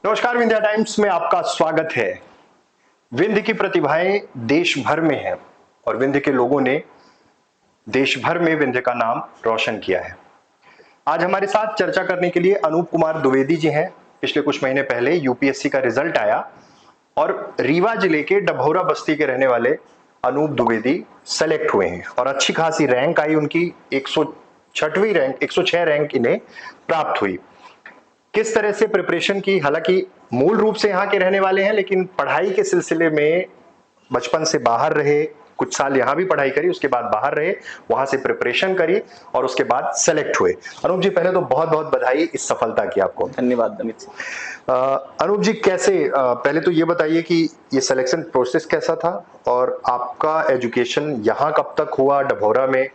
नमस्कार, विंध्या टाइम्स में आपका स्वागत है। विंध्य की प्रतिभाएं देश भर में हैं और विंध्य के लोगों ने देश भर में विंध्य का नाम रोशन किया है। आज हमारे साथ चर्चा करने के लिए अनूप कुमार द्विवेदी जी हैं। पिछले कुछ महीने पहले यूपीएससी का रिजल्ट आया और रीवा जिले के डभौरा बस्ती के रहने वाले अनूप द्विवेदी सेलेक्ट हुए हैं और अच्छी खासी रैंक आई उनकी। 106वीं रैंक, 106 रैंक इन्हें प्राप्त हुई। किस तरह से प्रिपरेशन की, हालांकि मूल रूप से यहाँ के रहने वाले हैं लेकिन पढ़ाई के सिलसिले में बचपन से बाहर रहे, कुछ साल यहाँ भी पढ़ाई करी, उसके बाद बाहर रहे, वहां से प्रिपरेशन करी और उसके बाद सेलेक्ट हुए। अनूप जी, पहले तो बहुत बहुत बधाई इस सफलता की आपको। धन्यवाद अमित। अनूप जी, कैसे, पहले तो ये बताइए कि ये सिलेक्शन प्रोसेस कैसा था और आपका एजुकेशन यहाँ कब तक हुआ डभौरा में,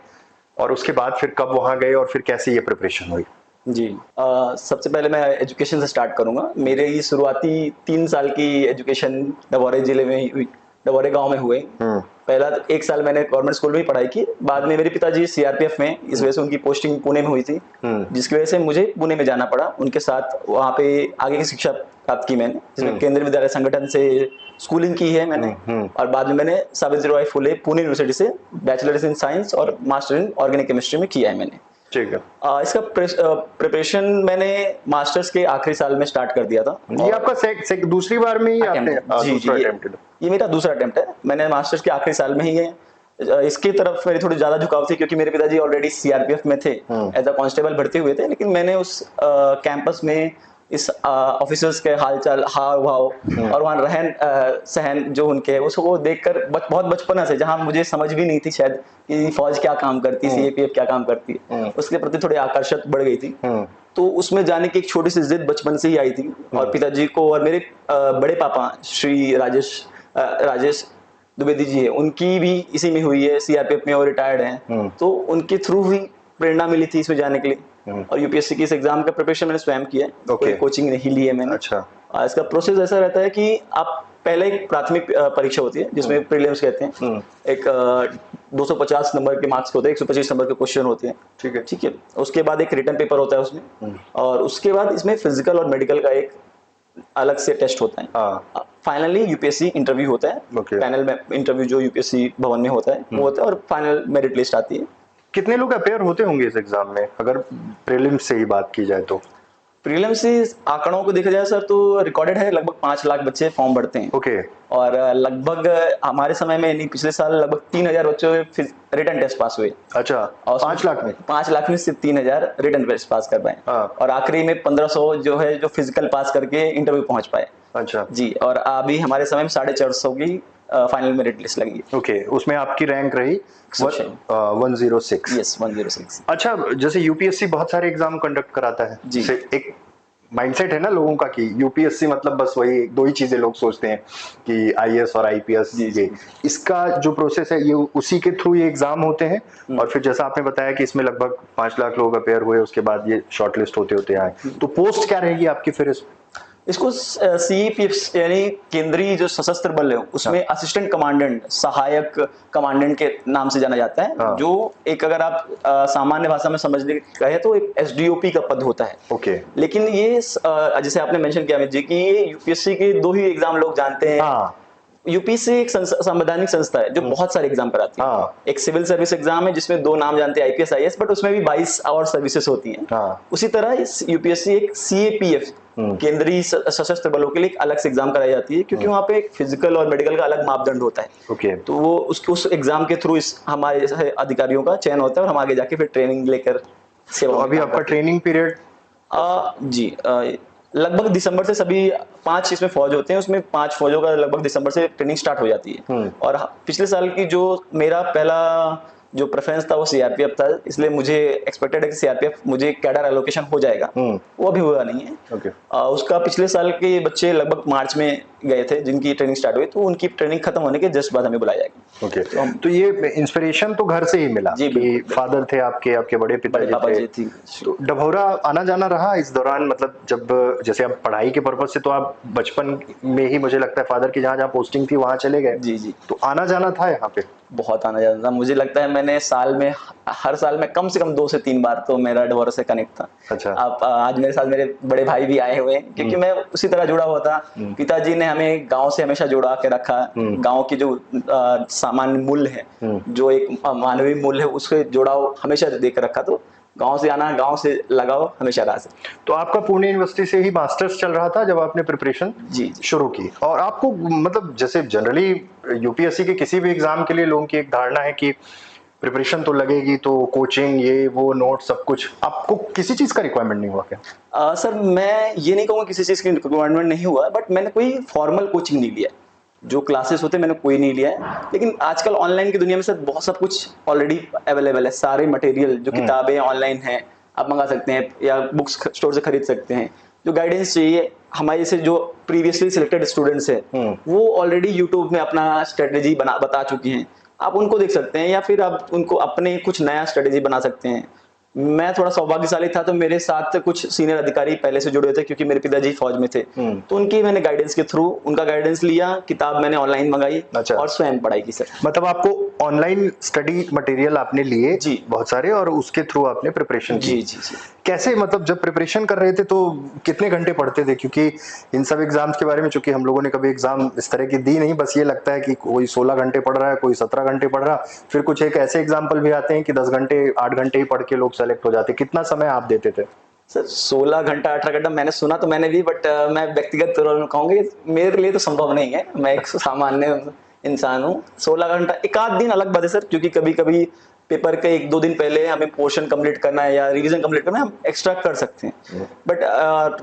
और उसके बाद फिर कब वहां गए और फिर कैसे ये प्रिपरेशन हुई? जी, सबसे पहले मैं एजुकेशन से स्टार्ट करूंगा। मेरे ये शुरुआती 3 साल की एजुकेशन डभौरे जिले में ही हुई, डभौरे गांव में हुए। पहला 1 साल मैंने गवर्नमेंट स्कूल में ही पढ़ाई की। बाद में मेरे पिताजी सीआरपीएफ में, इस वजह से उनकी पोस्टिंग पुणे में हुई थी, जिसकी वजह से मुझे पुणे में जाना पड़ा। उनके साथ वहाँ पे आगे की शिक्षा प्राप्त की मैंने, जिसमें केंद्रीय विद्यालय संगठन से स्कूलिंग की है मैंने। और बाद में मैंने सावित्रीबाई फुले पुणे यूनिवर्सिटी से बैचलर्स इन साइंस और मास्टर इन ऑर्गेनिक केमिस्ट्री में किया है मैंने। ठीक है। इसका प्रिपरेशन मैंने मास्टर्स के आखिरी साल में स्टार्ट कर दिया था। ये आपका दूसरी बार में ही आपने दूसरा अटेम्प्ट? ये मेरा दूसरा अटेम्प्ट है। मैंने मास्टर्स के आखिरी साल में ही है। इसकी तरफ मेरी थोड़ी ज्यादा झुकाव थी क्योंकि मेरे पिताजी ऑलरेडी सीआरपीएफ में थे, एज अ कांस्टेबल भर्ती हुए थे। लेकिन मैंने उस कैंपस में इस ऑफिसर्स के हालचाल, हाव भाव और वहाँ रहन सहन जो उनके है, उसको देखकर बहुत बचपना से, जहाँ मुझे समझ भी नहीं थी शायद कि फौज क्या काम करती है, सीएपीएफ क्या काम करती है, उसके प्रति थोड़ी आकर्षक बढ़ गई थी। तो उसमें जाने की एक छोटी सी जिद बचपन से ही आई थी। और पिताजी को और मेरे बड़े पापा श्री राजेश द्विवेदी जी है, उनकी भी इसी में हुई है, सीआरपीएफ में, और रिटायर्ड हैं। तो उनके थ्रू ही प्रेरणा मिली थी इसमें जाने के लिए। और यूपीएससी की इस एग्जाम का प्रिपरेशन मैंने स्वयं किया है, कोई कोचिंग नहीं ली है मैंने। अच्छा। इसका प्रोसेस ऐसा रहता है कि आप पहले एक प्राथमिक परीक्षा होती है जिसमें प्रीलिम्स कहते हैं। एक 250 नंबर के मार्क्स होते हैं, 125 नंबर के क्वेश्चन होते हैं। ठीक है। उसके बाद एक रिटन पेपर होता है उसमें, और उसके बाद इसमें फिजिकल और मेडिकल का एक अलग से टेस्ट होता है। फाइनली यूपीएससी इंटरव्यू होता है, पैनल में इंटरव्यू जो यूपीएससी भवन में होता है वो होता है, और फाइनल मेरिट लिस्ट आती है। कितने लोग अपेयर होते होंगे इस एग्जाम में, अगर प्रीलिम्स से ही बात की जाए तो? प्रीलिम्स से आंकड़ों को देखा जाए सर तो रिकॉर्डेड है लगभग 5 लाख बच्चे फॉर्म भरते हैं। ओके। और लगभग हमारे समय में नहीं, पिछले साल लगभग 3000 बच्चों रिटर्न टेस्ट पास हुए। अच्छा। और 5 लाख में 5 लाख में सिर्फ 3000 रिटर्न टेस्ट पास कर पाए। और आखिरी में 1500 जो है जो फिजिकल पास करके इंटरव्यू पहुंच पाए। अच्छा जी। और अभी हमारे समय में 450 की फाइनल मेरिट लिस्ट लगी। ओके। उसमें आपकी रैंक रही 106। यस, 106। अच्छा, जैसे यूपीएससी बहुत सारे एग्जाम कंडक्ट कराता है, जैसे एक माइंडसेट है ना लोगों का कि यूपीएससी मतलब बस वही 2 ही चीजें लोग सोचते हैं कि आईएएस और आईपीएस। ये इसका जो प्रोसेस है ये उसी के थ्रू ये एग्जाम होते हैं। और फिर जैसा आपने बताया कि इसमें लगभग 5 लाख लोग अपेयर हुए, उसके बाद ये शॉर्टलिस्ट होते होते आए, तो पोस्ट क्या रहेगी आपकी फिर इसको सीईपीएफ यानी केंद्रीय जो सशस्त्र बल है उसमें असिस्टेंट कमांडेंट, सहायक कमांडेंट के नाम से जाना जाता है। जो एक, अगर आप सामान्य भाषा में समझने कहे तो एक एसडीओपी का पद होता है। ओके। लेकिन ये जैसे आपने मेंशन किया अमित जी कि ये यूपीएससी के 2 ही एग्जाम लोग जानते हैं। यूपीएससी एक संवैधानिक संस्था है जो बहुत सारे एग्जाम कराती है। एक सिविल सर्विस एग्जाम है जिसमें 2 नाम जानते हैं, आईपीएस आईएएस, बट उसमें भी 22 आवर सर्विसेज होती हैं। उसी तरह इस यूपीएससी एक सीएपीएफ, केंद्रीय सशस्त्र बलों के लिए एक अलग से एग्जाम कराई जाती है, क्योंकि वहाँ पे फिजिकल और मेडिकल का अलग मापदंड होता है। तो वो उस एग्जाम के थ्रू हमारे अधिकारियों का चयन होता है और हम आगे जाके फिर ट्रेनिंग लेकर सेवा। तो अभी आपका ट्रेनिंग पीरियड? जी, लगभग दिसंबर से सभी 5 इसमें फौज होते हैं, उसमें 5 फौजों का लगभग दिसंबर से ट्रेनिंग स्टार्ट हो जाती है। और पिछले साल की जो मेरा पहला जो प्रेफरेंस था वो सीआरपीएफ था, इसलिए मुझे एक्सपेक्टेड है कि सीआरपीएफ मुझे कैडर एलोकेशन हो जाएगा। वो अभी हुआ नहीं है। उसका पिछले साल के बच्चे लगभग मार्च में गए थे जिनकी ट्रेनिंग स्टार्ट हुई, तो उनकी ट्रेनिंग खत्म होने के जस्ट बाद हमें बुलाया जाएगा। ओके। तो ये इंस्पिरेशन तो घर से ही मिला कि फादर थे आपके बड़े पिताजी थे। तो डभौरा आना जाना रहा इस दौरान, मतलब जब जैसे आप पढ़ाई के पर्पज से तो आप बचपन में ही, मुझे लगता है फादर की जहाँ पोस्टिंग थी वहां चले गए। जी। तो आना जाना था यहाँ पे? बहुत आना जाना था। मुझे लगता है मैंने साल में, हर साल में कम से कम 2 से 3 बार तो मेरा डिवोर्स से कनेक्ट था। अच्छा। आप आज मेरे साथ मेरे बड़े भाई भी आए हुए हैं, क्योंकि मैं उसी तरह जुड़ा हुआ था। पिताजी ने हमें गांव से हमेशा जुड़ा के रखा। गांव की जो सामान्य मूल्य है, जो एक मानवीय मूल्य है, उससे जुड़ाव हमेशा देख रखा। तो गांव से आना, गांव से लगाव हमेशा रहा सर। तो आपका पुणे यूनिवर्सिटी से ही मास्टर्स चल रहा था जब आपने प्रिपरेशन जी। शुरू की, और आपको मतलब जैसे जनरली यूपीएससी के किसी भी एग्जाम के लिए लोगों की एक धारणा है कि प्रिपरेशन तो लगेगी, तो कोचिंग, ये वो नोट सब कुछ, आपको किसी चीज का रिक्वायरमेंट नहीं हुआ क्या? सर मैं ये नहीं कहूँगा किसी चीज़ की रिक्वायरमेंट नहीं हुआ, बट मैंने कोई फॉर्मल कोचिंग नहीं लिया। जो क्लासेस होते मैंने कोई नहीं लिया है। लेकिन आजकल ऑनलाइन की दुनिया में सर बहुत सब कुछ ऑलरेडी अवेलेबल है। सारे मटेरियल, जो किताबें ऑनलाइन हैं, आप मंगा सकते हैं या बुक्स स्टोर से खरीद सकते हैं। जो गाइडेंस चाहिए हमारे से जो प्रीवियसली सिलेक्टेड स्टूडेंट्स हैं, वो ऑलरेडी यूट्यूब में अपना स्ट्रेटेजी बता चुकी हैं। आप उनको देख सकते हैं, या फिर आप उनको अपने कुछ नया स्ट्रेटेजी बना सकते हैं। मैं थोड़ा सौभाग्यशाली था, तो मेरे साथ कुछ सीनियर अधिकारी पहले से जुड़े थे, क्योंकि मेरे पिताजी फौज में थे। तो उनकी मैंने गाइडेंस के थ्रू उनका गाइडेंस लिया, किताब मैंने ऑनलाइन मंगाई। अच्छा। और स्वयं पढ़ाई की सर। मतलब आपको ऑनलाइन स्टडी मटेरियल आपने लिए जी। बहुत सारे, और उसके थ्रू आपने प्रिपरेशन की। जी जी जी। कैसे, मतलब जब प्रिपरेशन कर रहे थे तो कितने घंटे पढ़ते थे? क्योंकि इन सब एग्जाम्स के बारे में, चूंकि हम लोगों ने कभी एग्जाम इस तरह की दी नहीं, बस ये लगता है कि कोई 16 घंटे पढ़ रहा है, कोई 17 घंटे पढ़ रहा, फिर कुछ एक ऐसे एग्जाम्पल भी आते हैं कि 10 घंटे 8 घंटे ही पढ़ के लोग सेलेक्ट हो जाते। कितना समय आप देते थे? सर 16 घंटा 18 घंटा मैंने सुना तो मैंने भी, बट मैं व्यक्तिगत तौर पर कहूँगी मेरे लिए तो संभव नहीं है। मैं एक सामान्य इंसान हूँ। 16 घंटा एक आध दिन अलग बात है सर, क्योंकि कभी कभी पेपर के 1-2 दिन पहले हमें पोर्शन कंप्लीट करना है या रिवीजन कंप्लीट करना है, हम एक्स्ट्रा कर सकते हैं। बट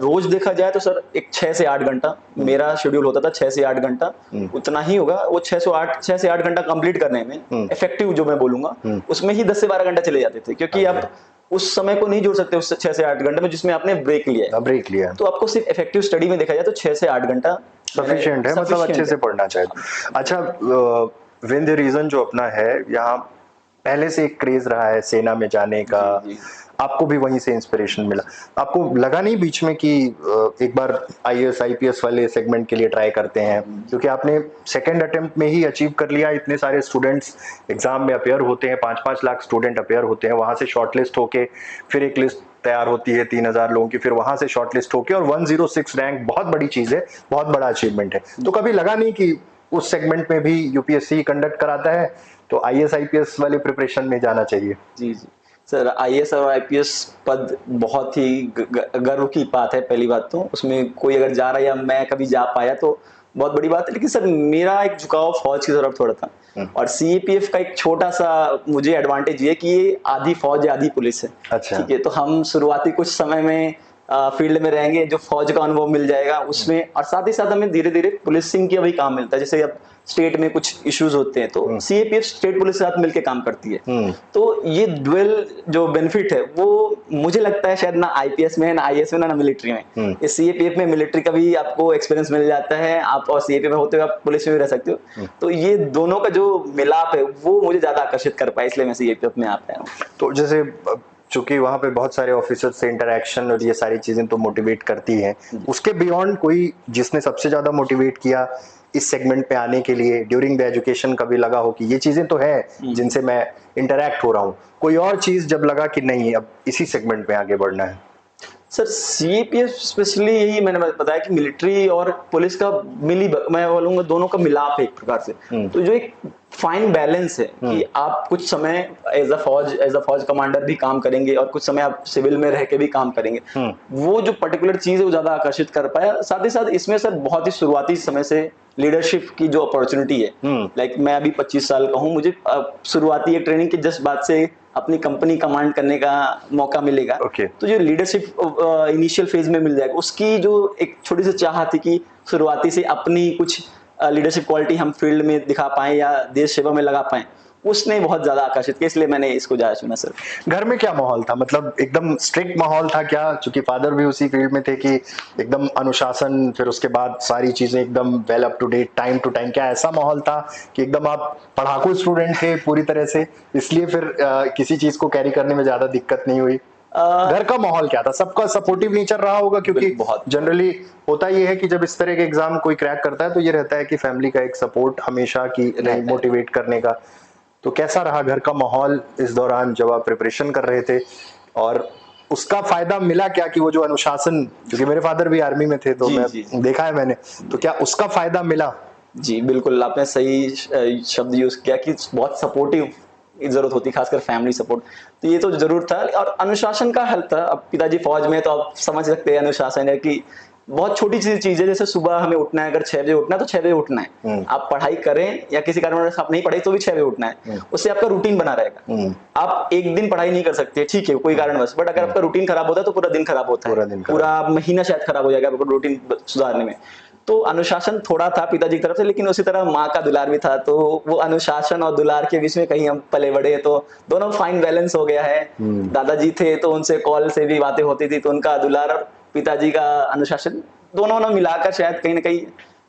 रोज देखा जाए तो सर एक 6 से 8 घंटा मेरा शेड्यूल होता था। 6 से 8 घंटा उतना ही होगा। वो 6 से 8 घंटा कंप्लीट करने में इफेक्टिव जो मैं बोलूंगा, उसमें ही 10 से 12 घंटा चले जाते थे, क्योंकि आप उस समय को नहीं जोड़ सकते उस 6 से 8 घंटे में जिसमें आपने ब्रेक लिया है। तो आपको सिर्फ इफेक्टिव स्टडी में देखा जाए तो 6 से 8 घंटा सफिशिएंट है, मतलब अच्छे से पढ़ना चाहिए। अच्छा, विंध्य रीजन जो अपना है, यहाँ पहले से एक क्रेज रहा है सेना में जाने का। जी। आपको भी वहीं से इंस्पिरेशन मिला? आपको लगा नहीं बीच में कि एक बार आईएएस आईपीएस वाले सेगमेंट के लिए ट्राई करते हैं? क्योंकि आपने सेकंड अटेम्प्ट में ही अचीव कर लिया। इतने सारे स्टूडेंट्स एग्जाम में अपेयर होते हैं, 5-5 लाख स्टूडेंट अपेयर होते हैं, वहां से शॉर्टलिस्ट होके फिर एक लिस्ट तैयार होती है 3000 लोगों की, फिर वहां से शॉर्टलिस्ट होके, और 106 रैंक बहुत बड़ी चीज है, बहुत बड़ा अचीवमेंट है। तो कभी लगा नहीं कि उस सेगमेंट में भी यूपीएससी कंडक्ट कराता है, तो आईएएस आईपीएस वाले प्रिपरेशन में जाना चाहिए? जी जी सर, आईएएस और आईपीएस पद बहुत ही गर्व की बात है। पहली बात तो उसमें कोई अगर जा रहा है या मैं कभी जा पाया तो बहुत बड़ी बात है। लेकिन सर मेरा एक झुकाव फौज की तरफ थोड़ा था, और सीएपीएफ का एक छोटा सा मुझे एडवांटेज ये कि ये आधी फौज है आधी पुलिस है। अच्छा। ठीक है, तो हम शुरुआती कुछ समय में फील्ड में रहेंगे, जो फौज का अनुभव मिल जाएगा उसमें, और साथ ही साथ हमें धीरे धीरे पुलिसिंग की अभी काम मिलता है। जैसे अब स्टेट में कुछ इश्यूज होते हैं तो सीएपीएफ स्टेट पुलिस के साथ मिलकर काम करती है। तो ये डुअल जो बेनिफिट है वो मुझे लगता है शायद ना आईपीएस में है, ना आईएएस में, ना मिलिट्री में। इस सीएपीएफ में मिलिट्री का भी आपको एक्सपीरियंस मिल जाता है, आप और सीएपीएफ में होते हुए आप पुलिस में भी रह सकते हो। तो ये दोनों का जो मिलाप है वो मुझे ज्यादा आकर्षित कर पाया, इसलिए मैं सीएपीएफ में आ पाया हूँ। तो जैसे चूंकि वहां पे बहुत सारे ऑफिसर से इंटरेक्शन और ये सारी चीजें तो मोटिवेट करती हैं, उसके बियॉन्ड कोई जिसने सबसे ज्यादा मोटिवेट किया इस सेगमेंट पे आने के लिए ड्यूरिंग द एजुकेशन, कभी लगा हो कि ये चीजें तो है जिनसे मैं इंटरेक्ट हो रहा हूँ, कोई और चीज जब लगा कि नहीं अब इसी सेगमेंट में आगे बढ़ना है? सर सीएपीएफ स्पेशली यही मैंने बताया कि मिलिट्री और पुलिस का मैं बोलूंगा दोनों का मिलाप है एक प्रकार से। तो जो एक फाइन बैलेंस है कि आप कुछ समय एज अ फौज कमांडर भी काम करेंगे और कुछ समय आप सिविल में रह के भी काम करेंगे, वो जो पर्टिकुलर चीज है वो ज्यादा आकर्षित कर पाया। साथ ही साथ इसमें सर बहुत ही शुरुआती समय से लीडरशिप की जो अपॉर्चुनिटी है, लाइक मैं अभी 25 साल का हूँ, मुझे शुरुआती एक ट्रेनिंग के जस्ट बाद से अपनी कंपनी कमांड करने का मौका मिलेगा। तो जो लीडरशिप इनिशियल फेज में मिल जाएगा, उसकी जो एक छोटी सी चाह थी कि शुरुआती से अपनी कुछ लीडरशिप क्वालिटी हम फील्ड में दिखा पाए या देश सेवा में लगा पाए, उसने बहुत ज्यादा आकर्षित किया, इसलिए मैंने इसको ज्यादा चुना सर। घर में क्या माहौल था? मतलब एकदम स्ट्रिक्ट माहौल था क्या? क्योंकि फादर भी उसी फील्ड में थे कि एकदम अनुशासन, फिर उसके बाद सारी चीजें एकदम well up to date, time to time, क्या ऐसा माहौल था कि एकदम आप पढ़ाकू स्टूडेंट थे पूरी तरह से, इसलिए फिर किसी चीज को कैरी करने में ज्यादा दिक्कत नहीं हुई? घर का माहौल क्या था? सबका सपोर्टिव नेचर रहा होगा, क्योंकि जनरली होता ये है कि जब इस तरह के एग्जाम कोई क्रैक करता है तो ये रहता है कि फैमिली का एक सपोर्ट हमेशा की मोटिवेट करने का। तो कैसा रहा घर का माहौल इस दौरान जब आप प्रिपरेशन कर रहे थे, और उसका फायदा मिला क्या कि वो जो अनुशासन, क्योंकि मेरे फादर भी आर्मी में थे तो जी, मैं जी, देखा है मैंने, तो क्या उसका फायदा मिला? जी, बिल्कुल आपने सही शब्द यूज़ किया कि बहुत सपोर्टिव की ज़रूरत होती है, खासकर फैमिली सपोर्ट। तो ये तो ज़रूर था और अनुशासन का हल था। अब पिताजी फ़ौज में, तो आप समझ सकते हैं अनुशासन है कि बहुत छोटी सी चीज़ है, जैसे सुबह हमें उठना है, अगर 6 बजे उठना है तो 6 बजे उठना है। आप पढ़ाई करें या किसी कारणवश आप नहीं पढ़े तो भी 6 बजे उठना है। उससे आपका रूटीन बना रहेगा। आप एक दिन पढ़ाई नहीं कर सकते, ठीक है, कोई कारणवश, बट अगर आपका रूटीन खराब होता है तो पूरा दिन खराब होता है। पूरा दिन खराब। पूरा महीना शायद खराब हो जाएगा आपका रूटीन सुधारने में। तो अनुशासन थोड़ा था पिताजी की तरफ से, लेकिन उसी तरह माँ का दुलार भी था। तो वो अनुशासन और दुलार के बीच में कहीं हम पले बड़े, तो दोनों फाइन बैलेंस हो गया है। दादाजी थे तो उनसे कॉल से भी बातें होती थी, तो उनका दुलार और पिताजी का अनुशासन, दोनों ने मिलाकर शायद कहीं ना कहीं।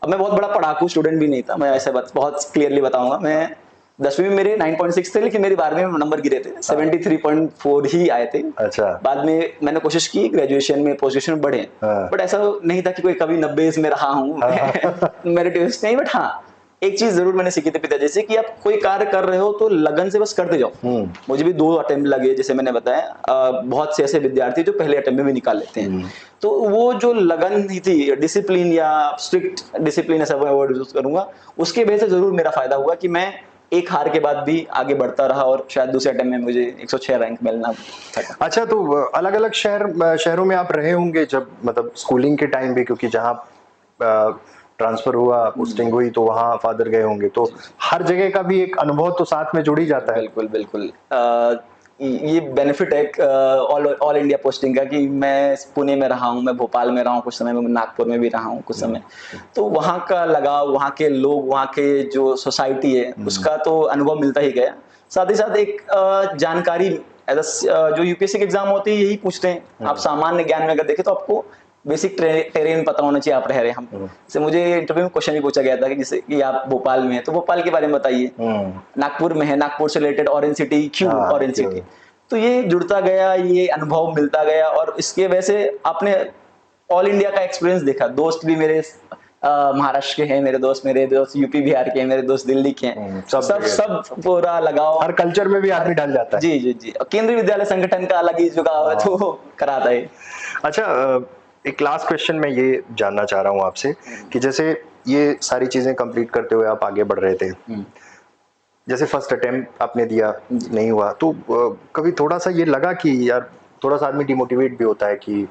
अब मैं बहुत बड़ा पढ़ाकू स्टूडेंट भी नहीं था, मैं ऐसे बहुत क्लियरली बताऊंगा। मैं 10वीं में मेरे 9.6 थे, लेकिन मेरी 12वीं में नंबर गिरे थे, 73.4 ही आए थे। अच्छा। बाद में मैंने कोशिश की ग्रेजुएशन में, पोस्ट ग्रेजुएशन में बढ़े, बट ऐसा नहीं था कि कोई कभी 90 में रहा हूँ मेरिट नहीं। बट हाँ, एक चीज जरूर मैंने सीखी थी पिताजी से कि आप कोई कार्य कर रहे हो तो लगन से बस करते जाओ। मुझे भी 2 अटेम्प्ट लगे, जैसे मैंने बताया। बहुत से ऐसे विद्यार्थी जो पहले अटेम्प्ट में भी निकाल लेते हैं। तो वो जो लगन ही थी, डिसिप्लिन या स्ट्रिक्ट डिसिप्लिन, ऐसा वर्ड यूज करूंगा, उसके वजह से जरूर मेरा फायदा हुआ कि मैं एक हार के बाद भी आगे बढ़ता रहा और शायद दूसरे अटेम्प्ट में मुझे 106 रैंक मिलना था। अच्छा, तो अलग अलग शहरों में आप रहे होंगे जब, मतलब स्कूलिंग के टाइम भी, क्योंकि जहाँ ट्रांसफर हुआ, पोस्टिंग हुई, तो वहाँ फादर गए होंगे, तो हर जगह का भी एक अनुभव तो साथ में जुड़ ही जाता है। बिल्कुल, बिल्कुल। ये बेनिफिट है ऑल इंडिया पोस्टिंग का कि मैं पुणे में रहा हूँ, मैं भोपाल में रहा हूँ कुछ समय, मैं नागपुर में भी रहा हूँ कुछ समय। तो वहाँ का लगाव, वहाँ के लोग, वहाँ के जो सोसाइटी है, उसका तो अनुभव मिलता ही गया। साथ ही साथ एक जानकारी, जो यूपीएससी के एग्जाम होते हैं यही पूछते हैं। आप सामान्य ज्ञान में अगर देखें तो आपको बेसिक टेरेन पता होना चाहिए, आप रह रहे हम। जैसे मुझे इंटरव्यू में क्वेश्चन भी पूछा गया था कि जैसे कि आप भोपाल में है तो भोपाल के बारे में बताइए, नागपुर में है, नागपुर से रिलेटेड ऑरेंज सिटी, क्यों ऑरेंज सिटी। तो ये जुड़ता गया, ये अनुभव मिलता गया, और इसके वजह से आपने ऑल इंडिया का एक्सपीरियंस देखा। दोस्त भी मेरे महाराष्ट्र के हैं, मेरे दोस्त यूपी बिहार के हैं, मेरे दोस्त दिल्ली के हैं, सब पूरा लगाओ। हर कल्चर में भी आदमी डाल जाता है। जी जी जी। केंद्रीय विद्यालय संगठन का अलग ही जुड़ाव है, तो कराता है। अच्छा, एक लास्ट क्वेश्चन मैं ये जानना चाह रहा हूँ आपसे कि जैसे ये सारी चीजें कंप्लीट करते हुए आप आगे बढ़ रहे थे, जैसे फर्स्ट अटेम्प्ट आपने दिया, नहीं हुआ, तो कभी थोड़ा सा ये लगा कि यार, थोड़ा सा आदमी डिमोटिवेट भी होता है कि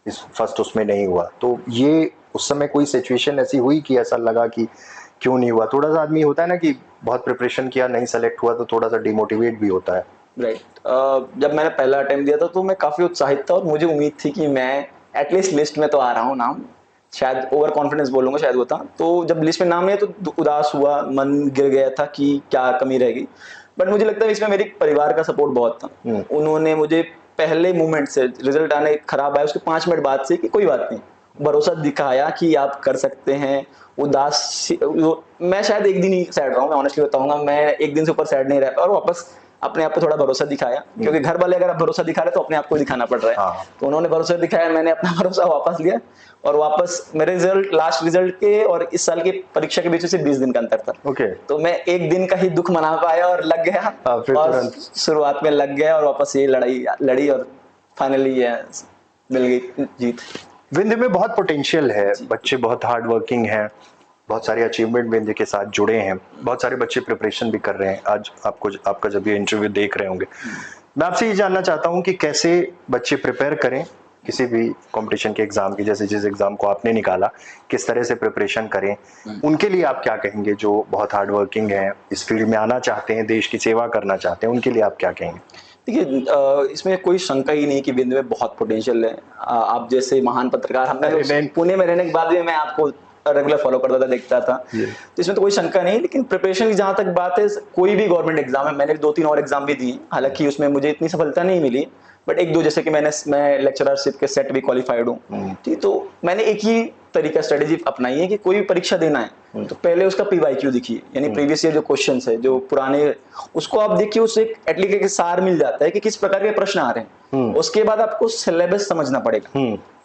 इस फर्स्ट उसमें नहीं हुआ, तो ये उस समय कोई सिचुएशन ऐसी हुई कि ऐसा लगा कि क्यों नहीं हुआ? थोड़ा सा आदमी होता है ना कि बहुत प्रिपरेशन किया, नहीं सेलेक्ट हुआ, तो थोड़ा सा डिमोटिवेट भी होता है। राइट। जब मैंने पहला अटेम्प्ट दिया था तो मैं काफी उत्साहित था और मुझे उम्मीद थी कि मैं एटलीस्ट लिस्ट में तो आ रहा हूँ, नाम, शायद ओवर कॉन्फिडेंस बोलूंगा, शायद वो था। तो जब लिस्ट में नाम नहीं तो उदास हुआ, मन गिर गया था कि क्या कमी रह गई। बट मुझे लगता है इसमें मेरे परिवार का सपोर्ट बहुत था। उन्होंने मुझे पहले मोमेंट से, रिजल्ट आने खराब आया उसके 5 मिनट बाद से, कि कोई बात नहीं, भरोसा दिखाया कि आप कर सकते हैं। उदास, मैं शायद एक दिन ही सैड रहा हूँ, मैं ऑनेस्टली बताऊंगा, मैं एक दिन से ऊपर सैड नहीं रह पाया, और वापस अपने आप पे थोड़ा भरोसा दिखाया, क्योंकि घर वाले अगर आप भरोसा दिखा रहे तो अपने आप को दिखाना पड़ रहा है। हाँ। तो उन्होंने भरोसा दिखाया, मैंने अपना भरोसा वापस लिया, और वापस मेरे रिजल्ट, लास्ट रिजल्ट के और इस साल की परीक्षा के बीच से 20 दिन का अंतर था। ओके। तो मैं एक दिन का ही दुख मना पाया और लग गया, और शुरुआत में लग गया, और वापस ये लड़ाई लड़ी, और फाइनली ये मिल गई जीत। विंध्य में बहुत पोटेंशियल है, बच्चे बहुत हार्ड वर्किंग हैं, बहुत सारे अचीवमेंट विंध्य के साथ जुड़े हैं, बहुत सारे बच्चे प्रिपरेशन भी कर रहे हैं। आज आपका जब ये इंटरव्यू देख रहे होंगे, मैं आपसे ये जानना चाहता हूँ कि कैसे बच्चे प्रिपेयर करें किसी भी कंपटीशन के एग्जाम की, जैसे जिस एग्जाम को आपने निकाला, किस तरह से प्रिपरेशन करें, उनके लिए आप क्या कहेंगे जो बहुत हार्ड वर्किंग हैं, इस फील्ड में आना चाहते हैं, देश की सेवा करना चाहते हैं, उनके लिए आप क्या कहेंगे? देखिए, इसमें कोई शंका ही नहीं कि विंध्य में बहुत पोटेंशियल है। आप जैसे महान पत्रकार, हमने पुणे में रहने के बाद भी मैं आपको रेगुलर फॉलो करता था, देखता था, तो इसमें तो कोई शंका नहीं। लेकिन प्रिपरेशन की जहां तक बात है, कोई भी गवर्नमेंट एग्जाम है, मैंने 2-3 और एग्जाम भी दिए, हालांकि उसमें मुझे इतनी सफलता नहीं मिली, बट 1-2, जैसे कि मैं लेक्चररशिप के सेट भी क्वालिफाइड हूँ, ठीक। तो मैंने एक ही तरीका, स्ट्रेटेजी अपनाई है कि कोई भी परीक्षा देना है तो पहले उसका पीवाईक्यू देखिए, यानी प्रीवियस ईयर जो क्वेश्चंस है, जो पुराने, उसको आप देखिए, उससे एक एटलीस्ट सार मिल जाता है कि किस प्रकार के प्रश्न आ रहे हैं। उसके बाद आपको सिलेबस समझना पड़ेगा,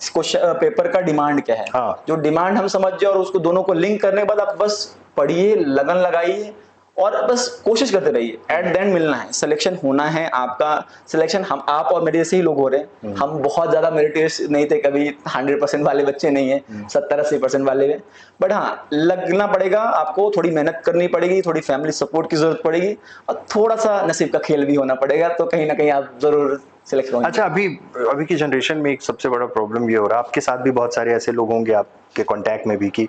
क्वेश्चन पेपर का डिमांड क्या है। हाँ। जो डिमांड हम समझ जाए और उसको दोनों को लिंक करने के बाद आप बस पढ़िए, लगन लगाइए, और बस कोशिश करते रहिए, एट द एंड मिलना है, सिलेक्शन होना है आपका। सिलेक्शन हम आप और मेरे जैसे ही लोग हो रहे हैं, हम बहुत ज्यादा मेरिटियस नहीं थे कभी, 100% वाले बच्चे नहीं है, 70-80% वाले हैं। बट हाँ, लगना पड़ेगा आपको, थोड़ी मेहनत करनी पड़ेगी, थोड़ी फैमिली सपोर्ट की जरूरत पड़ेगी, और थोड़ा सा नसीब का खेल भी होना पड़ेगा, तो कहीं ना कहीं आप जरूर सिलेक्ट होंगे। अच्छा, अभी अभी की जनरेशन में एक सबसे बड़ा प्रॉब्लम ये हो रहा है, आपके साथ भी बहुत सारे ऐसे लोग होंगे आपके कांटेक्ट में भी, कि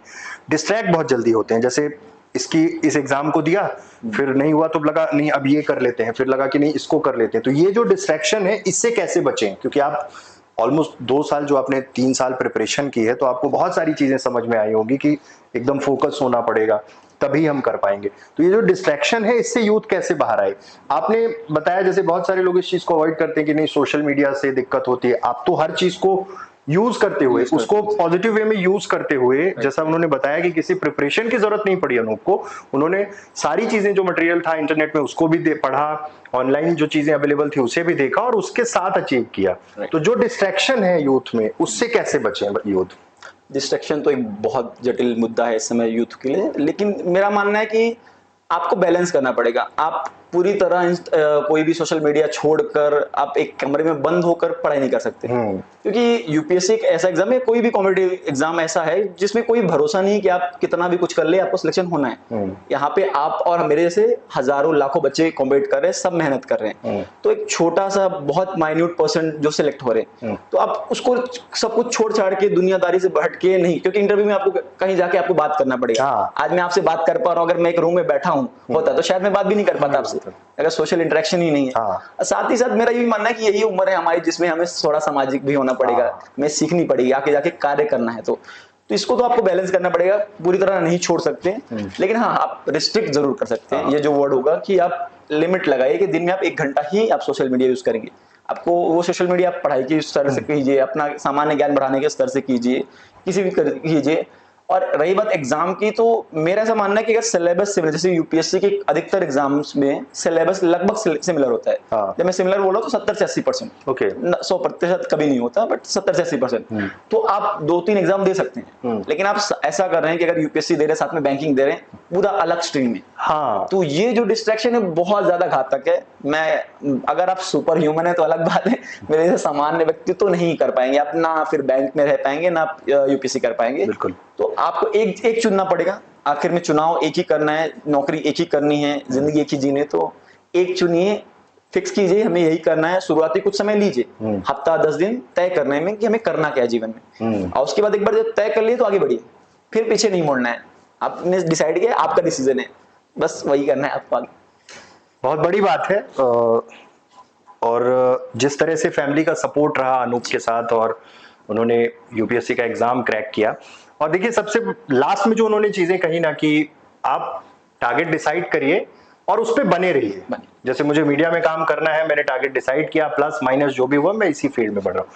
डिस्ट्रैक्ट बहुत जल्दी होते हैं। जैसे इस एग्जाम को दिया, फिर नहीं हुआ तो लगा नहीं अब ये कर लेते हैं, फिर लगा कि नहीं इसको कर लेते हैं। तो ये जो डिस्ट्रैक्शन है, इससे कैसे बचें? क्योंकि आप ऑलमोस्ट 2 साल, जो आपने 3 साल प्रिपरेशन की है, तो आपको बहुत सारी चीजें समझ में आई होगी कि एकदम फोकस होना पड़ेगा, तभी हम कर पाएंगे। तो ये जो डिस्ट्रैक्शन है, इससे यूथ कैसे बाहर आए? आपने बताया जैसे बहुत सारे लोग इस चीज को अवॉइड करते हैं कि नहीं सोशल मीडिया से दिक्कत होती है। आप तो हर चीज को यूज करते हुए, उसको पॉजिटिव वे में यूज करते हुए, जैसा उन्होंने बताया कि किसी प्रिपरेशन की जरूरत नहीं पड़ी अनूप को, उन्होंने सारी चीजें जो मटेरियल था इंटरनेट में उसको भी पढ़ा, ऑनलाइन जो चीजें अवेलेबल थी उसे भी देखा, और उसके साथ अचीव किया। तो जो डिस्ट्रैक्शन है यूथ में, उससे कैसे बचे यूथ? डिस्ट्रैक्शन तो एक बहुत जटिल मुद्दा है इस समय यूथ के लिए, लेकिन मेरा मानना है कि आपको बैलेंस करना पड़ेगा। आप पूरी तरह कोई भी सोशल मीडिया छोड़कर आप एक कमरे में बंद होकर पढ़ाई नहीं कर सकते, क्योंकि यूपीएससी एक ऐसा एग्जाम है, कोई भी कॉम्पिटिटिव एग्जाम ऐसा है जिसमें कोई भरोसा नहीं कि आप कितना भी कुछ कर ले आपको सिलेक्शन होना है। यहाँ पे आप और मेरे जैसे हजारों लाखों बच्चे कॉम्पीट कर रहे हैं, सब मेहनत कर रहे हैं, तो एक छोटा सा बहुत माइन्यूट परसेंट जो सिलेक्ट हो रहे हैं, तो आप उसको सब कुछ छोड़ छाड़ के दुनियादारी से भटक के नहीं, क्योंकि इंटरव्यू में आपको कहीं जाके आपको बात करना पड़ेगा। आज मैं आपसे बात कर पा रहा हूँ, अगर मैं एक रूम में बैठा हूँ होता तो शायद मैं बात भी नहीं कर पाता आपसे, अगर सोशल इंटरेक्शन ही नहीं है। साथ ही साथ मेरा ये भी मानना है कि यही उम्र है हमारी जिसमें हमें थोड़ा सामाजिक भी होना पड़ेगा, हमें सीखनी पड़ेगी, आगे जाके कार्य करना है। तो इसको तो आपको बैलेंस करना पड़ेगा, पूरी तरह नहीं छोड़ सकते, लेकिन हाँ, आप रिस्ट्रिक्ट जरूर कर सकते हैं। ये जो वर्ड होगा कि आप लिमिट लगाइए कि दिन में आप 1 घंटा ही आप सोशल मीडिया यूज करेंगे। आपको वो सोशल मीडिया आप पढ़ाई के स्तर से कीजिए, अपना सामान्य ज्ञान बढ़ाने के स्तर से कीजिए, किसी भी कीजिए। और रही बात एग्जाम की, तो मेरा ऐसा मानना है कि अगर सिलेबस सिमिलर, जैसे यूपीएससी के अधिकतर एग्जाम्स में सिलेबस लगभग सिमिलर होता है। जब मैं सिमिलर बोल रहा हूँ तो 70 से 80%, ओके, 100% कभी नहीं होता, बट 70 से 80%। तो आप 2-3 एग्जाम दे सकते हैं, लेकिन आप ऐसा कर रहे हैं कि अगर यूपीएससी दे रहे हैं साथ में बैंकिंग दे रहे हैं, पूरा अलग स्ट्रीम में। हाँ, तो ये जो डिस्ट्रैक्शन है बहुत ज्यादा घातक है। मैं अगर आप सुपर ह्यूमन है तो अलग बात है, मेरे जैसे सामान्य व्यक्ति तो नहीं कर पाएंगे, आप ना फिर बैंक में रह पाएंगे ना यूपीएससी कर पाएंगे। बिल्कुल। तो आपको एक चुनना पड़ेगा, आखिर में चुनाव एक ही करना है, नौकरी एक ही करनी है, जिंदगी एक ही जीने, तो एक चुनिए, फिक्स कीजिए हमें यही करना है। शुरुआती कुछ समय लीजिए, हफ्ता 10 दिन तय करने में कि हमें करना क्या है जीवन में, और उसके बाद एक बार जब तय कर लिए तो आगे बढ़िए, फिर पीछे नहीं मुड़ना है। आपने डिसाइड किया, आपका डिसीजन है, बस वही करना है आपको आगे। बहुत बड़ी बात है। और जिस तरह से फैमिली का सपोर्ट रहा अनूप के साथ, और उन्होंने यूपीएससी का एग्जाम क्रैक किया, और देखिए सबसे लास्ट में जो उन्होंने चीजें कही ना, कि आप टारगेट डिसाइड करिए और उस पर बने रहिए। जैसे मुझे मीडिया में काम करना है, मैंने टारगेट डिसाइड किया, प्लस माइनस जो भी हुआ मैं इसी फील्ड में बढ़ रहा हूँ,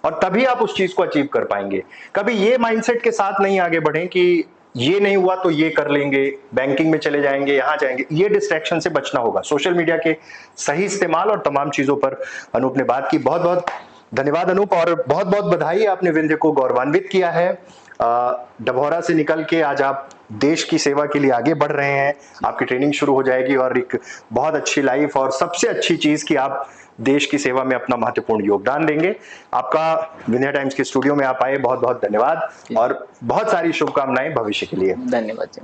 और तभी आप उस चीज को अचीव कर पाएंगे। कभी ये माइंडसेट के साथ नहीं आगे बढ़े कि ये नहीं हुआ तो ये कर लेंगे, बैंकिंग में चले जाएंगे, यहाँ जाएंगे। ये डिस्ट्रैक्शन से बचना होगा। सोशल मीडिया के सही इस्तेमाल और तमाम चीजों पर अनूप ने बात की। बहुत बहुत धन्यवाद अनूप, और बहुत बहुत बधाई, आपने विंध्य को गौरवान्वित किया है। डभौरा से निकल के आज आप देश की सेवा के लिए आगे बढ़ रहे हैं। आपकी ट्रेनिंग शुरू हो जाएगी, और एक बहुत अच्छी लाइफ, और सबसे अच्छी चीज कि आप देश की सेवा में अपना महत्वपूर्ण योगदान देंगे। आपका विंध्य टाइम्स के स्टूडियो में आप आए, बहुत बहुत धन्यवाद, और बहुत सारी शुभकामनाएं भविष्य के लिए। धन्यवाद।